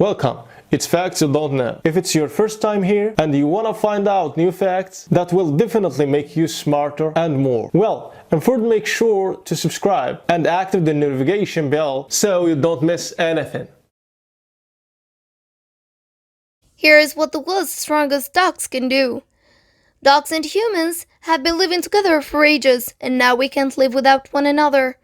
Welcome. It's Facts You Don't Know. If it's your first time here and you want to find out new facts that will definitely make you smarter and more, and first make sure to subscribe and activate the notification bell so you don't miss anything. Here is what the world's strongest dogs can do. Dogs and humans have been living together for ages, and now we can't live without one another.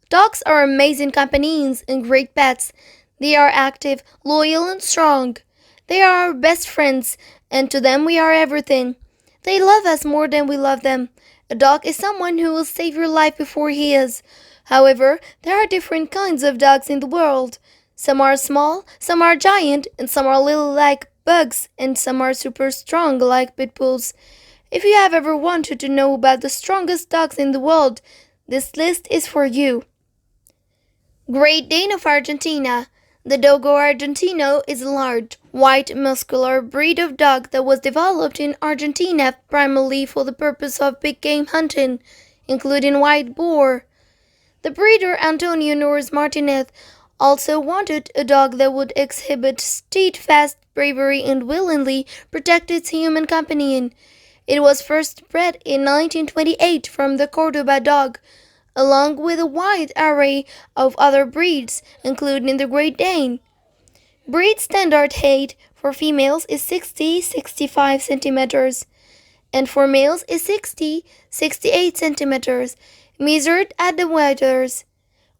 Dogs are amazing companions and great pets. They are active, loyal, and strong. They are our best friends, and to them we are everything. They love us more than we love them. A dog is someone who will save your life before he is. However, there are different kinds of dogs in the world. Some are small, some are giant, and some are little like bugs, and some are super strong like pit bulls. If you have ever wanted to know about the strongest dogs in the world, this list is for you. Great Dane of Argentina. The Dogo Argentino is a large, white, muscular breed of dog that was developed in Argentina primarily for the purpose of big game hunting, including white boar. The breeder Antonio Norris Martinez also wanted a dog that would exhibit steadfast bravery and willingly protect its human companion. It was first bred in 1928 from the Cordoba dog, along with a wide array of other breeds, including the Great Dane. Breed standard height for females is 60-65 centimeters, and for males is 60-68 centimeters, measured at the withers.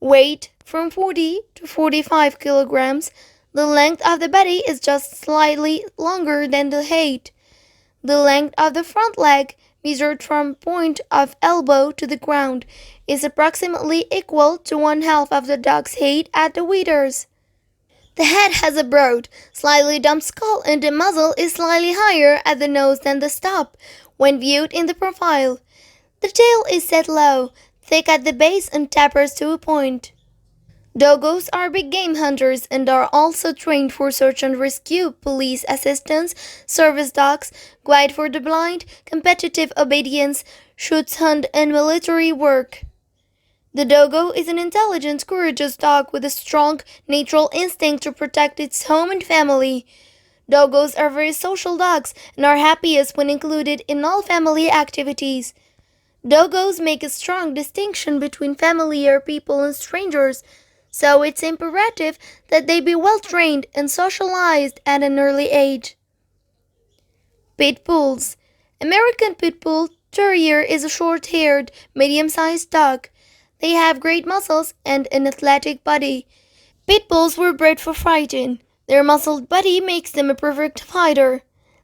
Weight from 40 to 45 kilograms. The length of the body is just slightly longer than the height. The length of the front leg, measured from point of elbow to the ground, is approximately equal to 1/2 of the dog's height at the withers. The head has a broad, slightly dumped skull, and the muzzle is slightly higher at the nose than the stop when viewed in the profile. The tail is set low, thick at the base, and tapers to a point. Dogos are big game hunters and are also trained for search and rescue, police assistance, service dogs, guide for the blind, competitive obedience, shoots hunt, and military work. The Dogo is an intelligent, courageous dog with a strong, natural instinct to protect its home and family. Dogos are very social dogs and are happiest when included in all family activities. Dogos make a strong distinction between familiar people and strangers, so it's imperative that they be well trained and socialized at an early age. Pit Bulls. American Pit Bull Terrier is a short-haired, medium-sized dog. They have great muscles and an athletic body. Pit Bulls were bred for fighting. Their muscled body makes them a perfect fighter.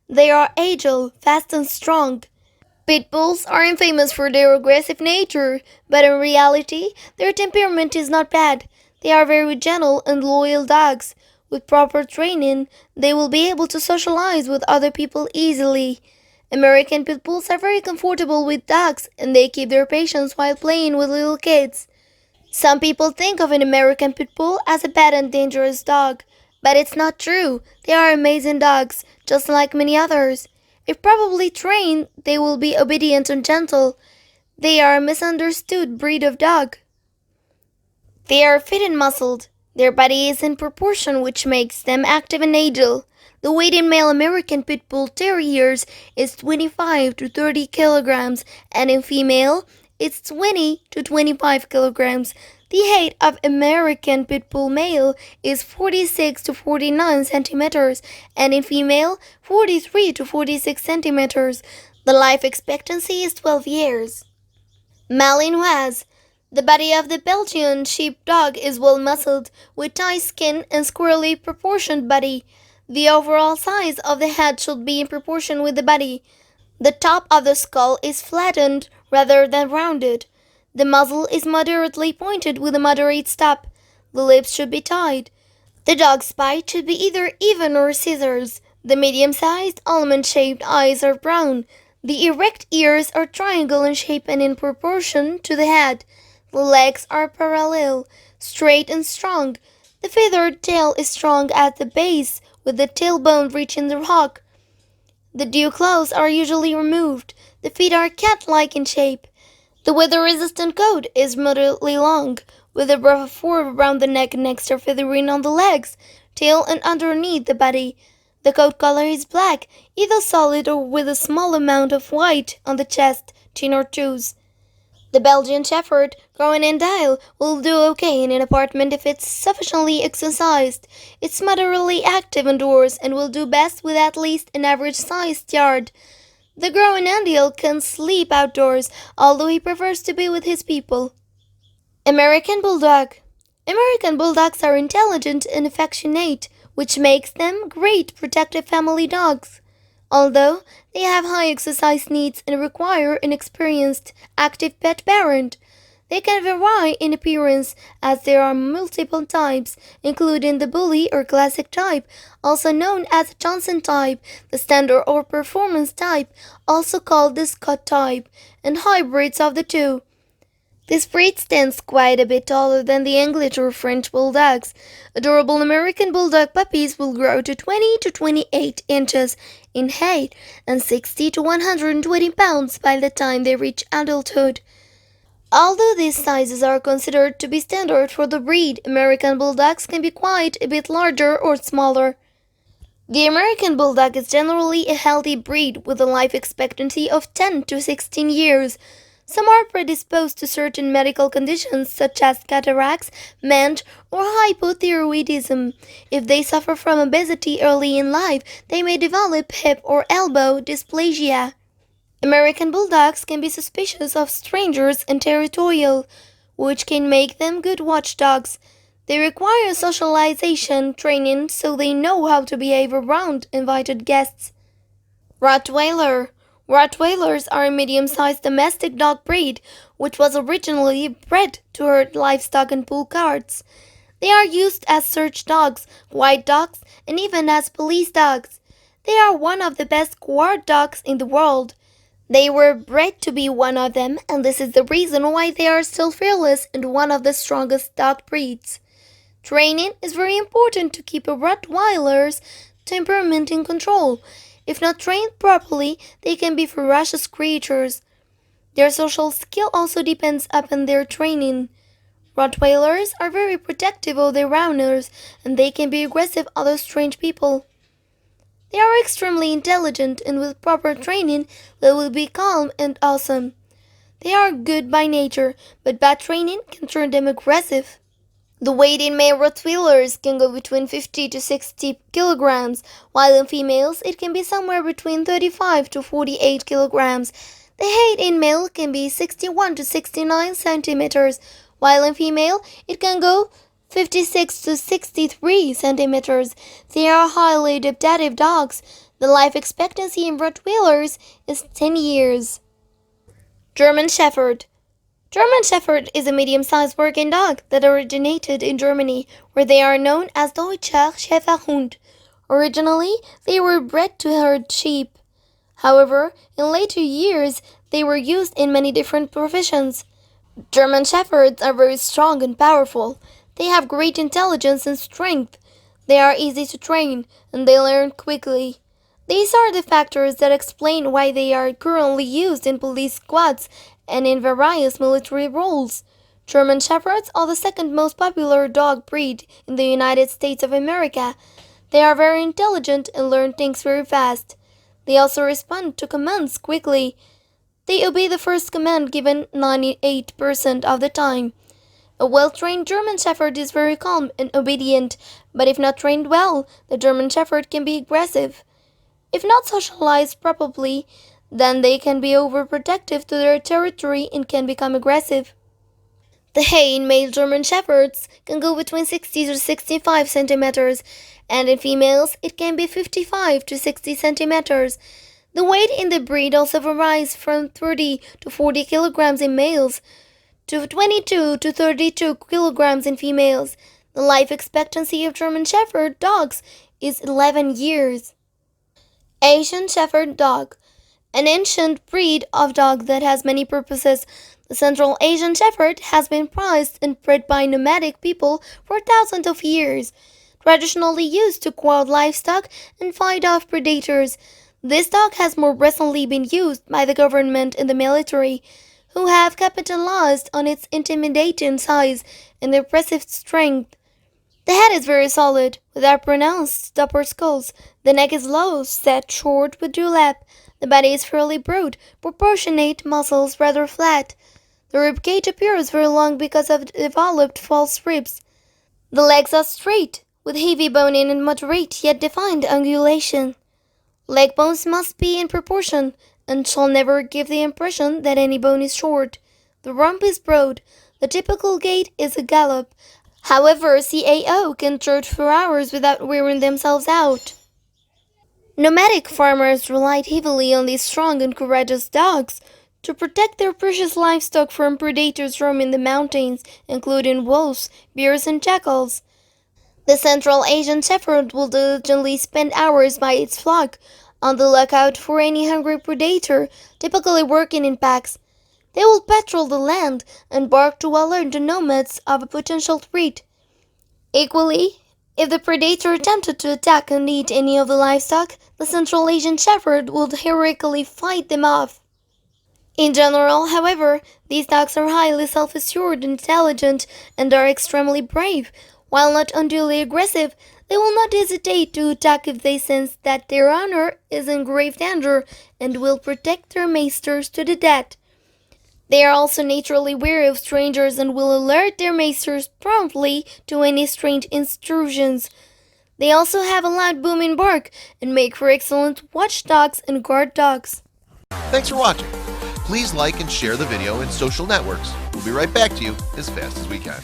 They are agile, fast, and strong. Pit Bulls are infamous for their aggressive nature, but in reality, their temperament is not bad. They are very gentle and loyal dogs. With proper training, they will be able to socialize with other people easily. American Pit Bulls are very comfortable with dogs, and they keep their patience while playing with little kids. Some people think of an American Pit Bull as a bad and dangerous dog, but it's not true. They are amazing dogs, just like many others. If properly trained, they will be obedient and gentle. They are a misunderstood breed of dog. They are fit and muscled. Their body is in proportion, which makes them active and agile. The weight in male American Pit Bull Terriers is 25 to 30 kilograms, and in female, it's 20 to 25 kilograms. The height of American Pit Bull male is 46 to 49 centimeters, and in female, 43 to 46 centimeters. The life expectancy is 12 years. Malinois. The body of the Belgian sheepdog is well muscled, with tight skin and squarely proportioned body. The overall size of the head should be in proportion with the body. The top of the skull is flattened rather than rounded. The muzzle is moderately pointed with a moderate stop. The lips should be tied. The dog's bite should be either even or scissors. The medium-sized, almond-shaped eyes are brown. The erect ears are triangle in shape and in proportion to the head. The legs are parallel, straight and strong. The feathered tail is strong at the base, with the tailbone reaching the hock. The dew claws are usually removed. The feet are cat-like in shape. The weather-resistant coat is moderately long, with a rough fur around the neck and extra feathering on the legs. tail, and underneath the body. The coat color is black, either solid or with a small amount of white on the chest, chin, or toes. The Belgian Shepherd, growing in Dial, will do okay in an apartment if it's sufficiently exercised. It's moderately active indoors and will do best with at least an average-sized yard. The growing Andeal can sleep outdoors, although he prefers to be with his people. American Bulldog. American Bulldogs are intelligent and affectionate, which makes them great protective family dogs. Although they have high exercise needs and require an experienced, active pet parent, they can vary in appearance as there are multiple types, including the bully or classic type, also known as the Johnson type, the standard or performance type, also called the Scott type, and hybrids of the two. This breed stands quite a bit taller than the English or French bulldogs. Adorable American bulldog puppies will grow to 20 to 28 inches in height and 60 to 120 pounds by the time they reach adulthood. Although these sizes are considered to be standard for the breed, American bulldogs can be quite a bit larger or smaller. The American Bulldog is generally a healthy breed with a life expectancy of 10 to 16 years. Some are predisposed to certain medical conditions such as cataracts, mange, or hypothyroidism. If they suffer from obesity early in life, they may develop hip or elbow dysplasia. American Bulldogs can be suspicious of strangers and territorial, which can make them good watchdogs. They require socialization training so they know how to behave around invited guests. Rottweiler. Rottweilers are a medium-sized domestic dog breed, which was originally bred to herd livestock and pull carts. They are used as search dogs, guide dogs, and even as police dogs. They are one of the best guard dogs in the world. They were bred to be one of them, and this is the reason why they are still fearless and one of the strongest dog breeds. Training is very important to keep a Rottweiler's temperament in control. If not trained properly, they can be ferocious creatures. Their social skill also depends upon their training. Rottweilers are very protective of their owners, and they can be aggressive other strange people. They are extremely intelligent, and with proper training, they will be calm and awesome. They are good by nature, but bad training can turn them aggressive. The weight in male Rottweilers can go between 50 to 60 kilograms, while in females it can be somewhere between 35 to 48 kilograms. The height in male can be 61 to 69 centimeters, while in female it can go 56 to 63 centimeters. They are highly adaptive dogs. The life expectancy in Rottweilers is 10 years. German Shepherd. German Shepherd is a medium-sized working dog that originated in Germany, where they are known as Deutscher Schäferhund. Originally, they were bred to herd sheep. However, in later years, they were used in many different professions. German Shepherds are very strong and powerful. They have great intelligence and strength. They are easy to train, and they learn quickly. These are the factors that explain why they are currently used in police squads and in various military roles. German Shepherds are the second most popular dog breed in the United States of America. They are very intelligent and learn things very fast. They also respond to commands quickly. They obey the first command given 98% of the time. A well-trained German Shepherd is very calm and obedient, but if not trained well, the German Shepherd can be aggressive. If not socialized properly, then they can be overprotective to their territory and can become aggressive. The height in male German Shepherds can go between 60 to 65 centimeters, and in females it can be 55 to 60 centimeters. The weight in the breed also varies from 30 to 40 kilograms in males to 22 to 32 kilograms in females. The life expectancy of German Shepherd dogs is 11 years. Asian Shepherd Dog. An ancient breed of dog that has many purposes. The Central Asian Shepherd has been prized and bred by nomadic people for thousands of years. Traditionally used to guard livestock and fight off predators, this dog has more recently been used by the government and the military, who have capitalized on its intimidating size and impressive strength. The head is very solid, without pronounced upper skulls. The neck is low, set short with dewlap. The body is fairly broad, proportionate, muscles rather flat. The rib cage appears very long because of developed false ribs. The legs are straight, with heavy bone and moderate yet defined ungulation. Leg bones must be in proportion, and shall never give the impression that any bone is short. The rump is broad. The typical gait is a gallop. However, CAO can trot for hours without wearing themselves out. Nomadic farmers relied heavily on these strong and courageous dogs to protect their precious livestock from predators roaming the mountains, including wolves, bears, and jackals. The Central Asian Shepherd will diligently spend hours by its flock, on the lookout for any hungry predator, typically working in packs. They will patrol the land and bark to alert the nomads of a potential threat. Equally, if the predator attempted to attack and eat any of the livestock, the Central Asian Shepherd would heroically fight them off. In general, however, these dogs are highly self-assured, intelligent, and are extremely brave. While not unduly aggressive, they will not hesitate to attack if they sense that their honor is in grave danger and will protect their masters to the death. They are also naturally wary of strangers and will alert their masters promptly to any strange intrusions. They also have a loud booming bark and make for excellent watchdogs and guard dogs. Thanks for watching. Please like and share the video in social networks. We'll be right back to you as fast as we can.